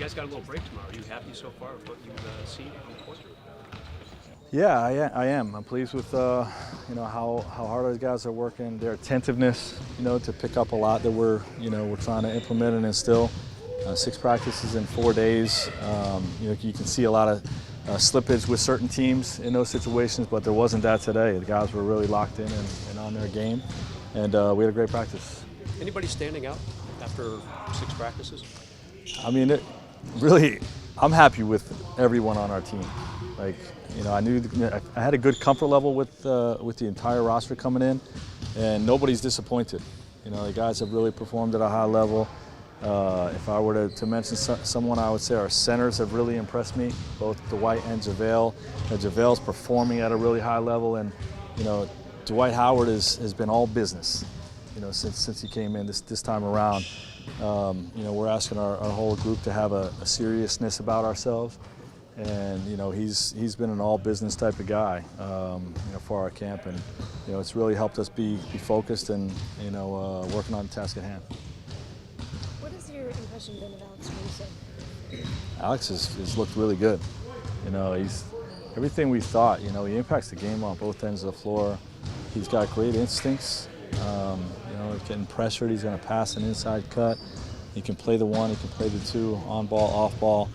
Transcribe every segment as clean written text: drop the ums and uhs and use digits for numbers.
guys got a little break tomorrow. Are you happy so far with what you've seen on the court? Yeah, I am. I'm pleased with how hard those guys are working. Their attentiveness, to pick up a lot that we're trying to implement and instill. 6 practices in 4 days. You can see a lot of slippage with certain teams in those situations, but there wasn't that today. The guys were really locked in and on their game, and we had a great practice. Anybody standing out after 6 practices? I mean, really, I'm happy with everyone on our team. I knew I had a good comfort level with the entire roster coming in, and nobody's disappointed. The guys have really performed at a high level. If I were to mention someone, I would say our centers have really impressed me, both Dwight and JaVale. JaVale's performing at a really high level, and Dwight Howard has been all business. Since he came in this time around. We're asking our whole group to have a seriousness about ourselves, and he's been an all business type of guy for our camp, and it's really helped us be focused and working on the task at hand. What has your impression been of Alex Caruso? Alex has looked really good. He's everything we thought. He impacts the game on both ends of the floor. He's got great instincts. Getting pressured, he's going to pass an inside cut. He can play the 1, he can play the 2, on ball, off ball,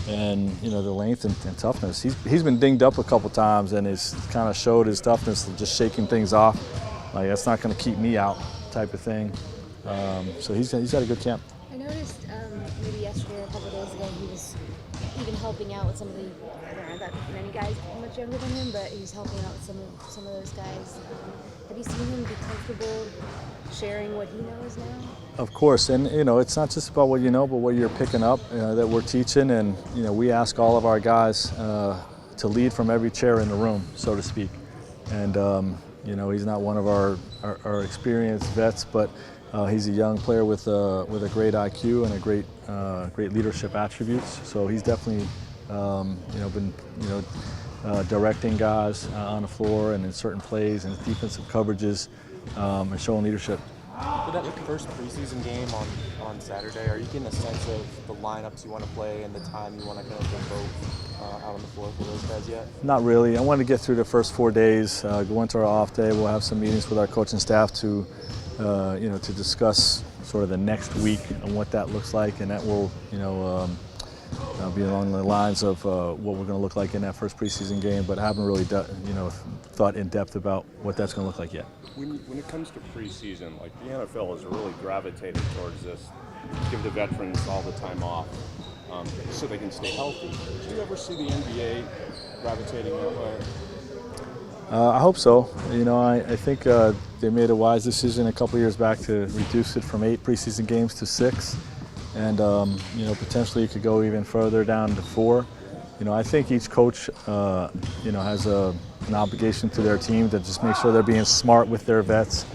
and the length and toughness. He's been dinged up a couple times, and he's kind of showed his toughness of just shaking things off. That's not going to keep me out, type of thing. So he's had a good camp. I noticed maybe yesterday or a couple of days ago he was even helping out with some of the. I don't know that many guys much younger than him, but he's helping out with some of those guys. Have you seen him be comfortable sharing what he knows now? Of course, and it's not just about what you know, but what you're picking up that we're teaching, and we ask all of our guys to lead from every chair in the room, so to speak. And he's not one of our experienced vets, but he's a young player with a great IQ and a great leadership attributes. So he's definitely been directing guys on the floor and in certain plays and defensive coverages and showing leadership. For that first preseason game on Saturday, are you getting a sense of the lineups you want to play and the time you want to kind of devote out on the floor for those guys yet? Not really. I want to get through the first 4 days, go into our off day. We'll have some meetings with our coaching staff to discuss sort of the next week and what that looks like, and that will be along the lines of what we're going to look like in that first preseason game, but I haven't really thought in depth about what that's going to look like yet. When it comes to preseason, like the NFL has really gravitated towards this, give the veterans all the time off so they can stay healthy. Do you ever see the NBA gravitating that way? I hope so. I think they made a wise decision a couple years back to reduce it from 8 preseason games to 6. And potentially it could go even further down to 4. I think each coach, has an obligation to their team to just make sure they're being smart with their vets.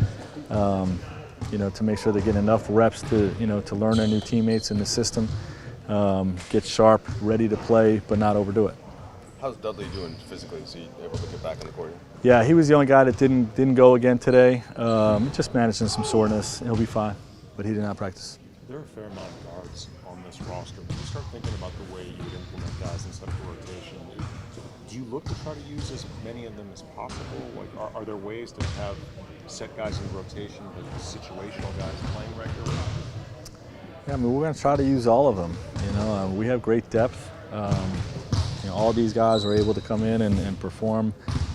To make sure they get enough reps to learn their new teammates in the system, get sharp, ready to play, but not overdo it. How's Dudley doing physically? Is he able to get back on the court? Yeah, he was the only guy that didn't go again today. Just managing some soreness. He'll be fine, but he did not practice. There are a fair amount of guards on this roster. When you start thinking about the way you would implement guys instead of rotation, do you look to try to use as many of them as possible? Like, are there ways to have set guys in rotation, but situational guys playing regularly? Yeah, we're going to try to use all of them. We have great depth. All these guys are able to come in and perform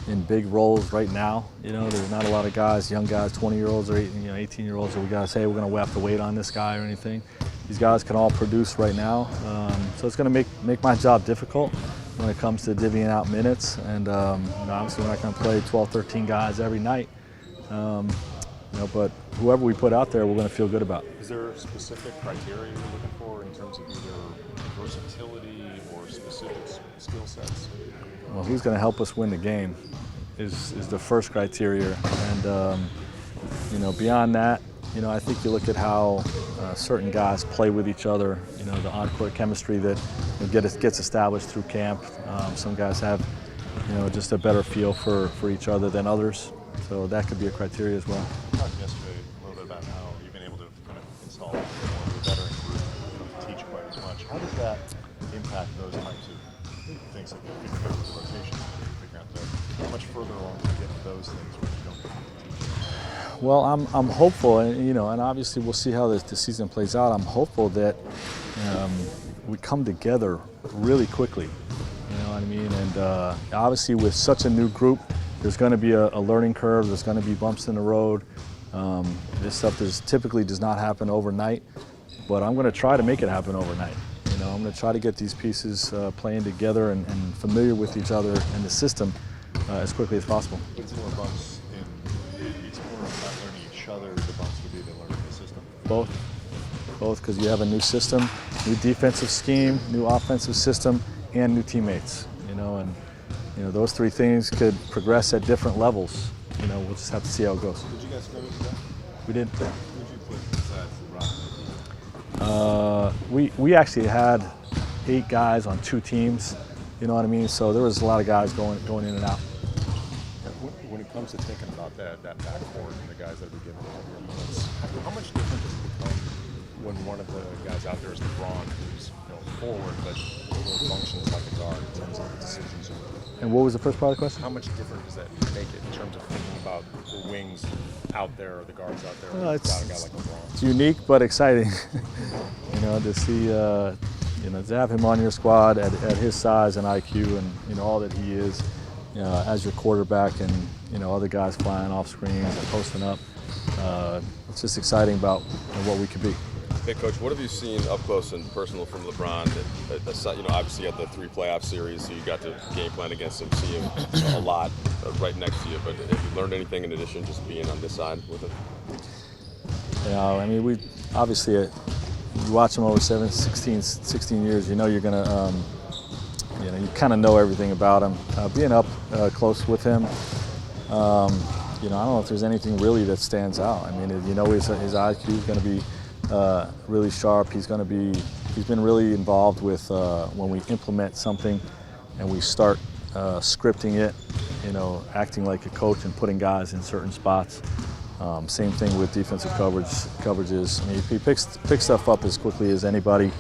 in big roles right now. There's not a lot of guys, young guys, 20-year-olds or 18-year-olds, that we got to say we're going to have to wait on this guy or anything. These guys can all produce right now, so it's going to make my job difficult when it comes to divvying out minutes. And obviously we're not going to play 12, 13 guys every night. But whoever we put out there, we're going to feel good about. Is there a specific criteria you're looking for in terms of either versatility or specific skill sets? Well, who's going to help us win the game is the first criteria, and beyond that, I think you look at how certain guys play with each other. The on-court chemistry that gets established through camp. Some guys have just a better feel for each other than others, so that could be a criteria as well. You talked yesterday a little bit about how you've been able to kind of install a veteran group, teach quite as much. How does that that impact those types of things that you figure out with the rotation? Figure out how much further along to get those things which you don't get to teach? Well, I'm hopeful, and and obviously we'll see how the season plays out. I'm hopeful that we come together really quickly. You know what I mean? And obviously with such a new group, there's going to be a learning curve. There's going to be bumps in the road. This stuff typically does not happen overnight, but I'm going to try to make it happen overnight. I'm going to try to get these pieces playing together and familiar with each other and the system as quickly as possible. What's more bumps in it's more about learning each other, the bumps would be the learning the system? Both, because you have a new system, new defensive scheme, new offensive system, and new teammates. And those three things could progress at different levels. We'll just have to see how it goes. Did you guys go to that? We did. Who did you put besides LeBron? We actually had 8 guys on 2 teams. You know what I mean? So there was a lot of guys going in and out. When it comes to thinking about that backcourt and the guys that we given heavier minutes, how much different does it become when one of the guys out there is LeBron, who's forward but really functions like a guard in terms of the decisions? And what was the first part of the question? How much different does that make it in terms of thinking about the wings out there or the guards out there without a guy like LeBron? It's unique but exciting. To see, to have him on your squad at his size and IQ and all that he is, as your quarterback, and other guys flying off screens and posting up. It's just exciting about what we could be. Hey, Coach, what have you seen up close and personal from LeBron? Obviously you had the 3 playoff series, so you got to game plan against him, see him a lot right next to you. But have you learned anything in addition just being on this side with him? We obviously, you watch him over 16 years, you're going to, you kind of know everything about him. Being up close with him, I don't know if there's anything really that stands out. His IQ is going to be really sharp. He's been really involved with when we implement something and we start scripting it, acting like a coach and putting guys in certain spots. Same thing with defensive coverages. He picks stuff up as quickly as anybody,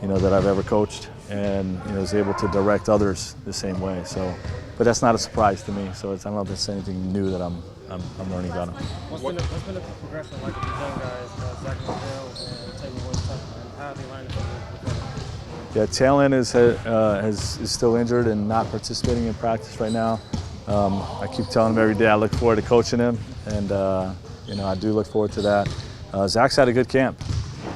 that I've ever coached, and is able to direct others the same way. So, but that's not a surprise to me. So I don't know if it's anything new that I'm learning about him. What's been the progression like with these young guys, Zach Vogel and Taylor Woods, and how are they learning from each other? Yeah, Taylor is still injured and not participating in practice right now. I keep telling him every day I look forward to coaching him, and I do look forward to that. Zach's had a good camp,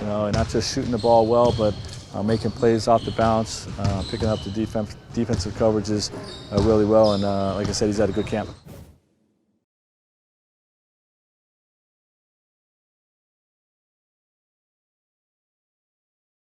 and not just shooting the ball well, but making plays off the bounce, picking up the defensive coverages really well, and like I said, he's had a good camp.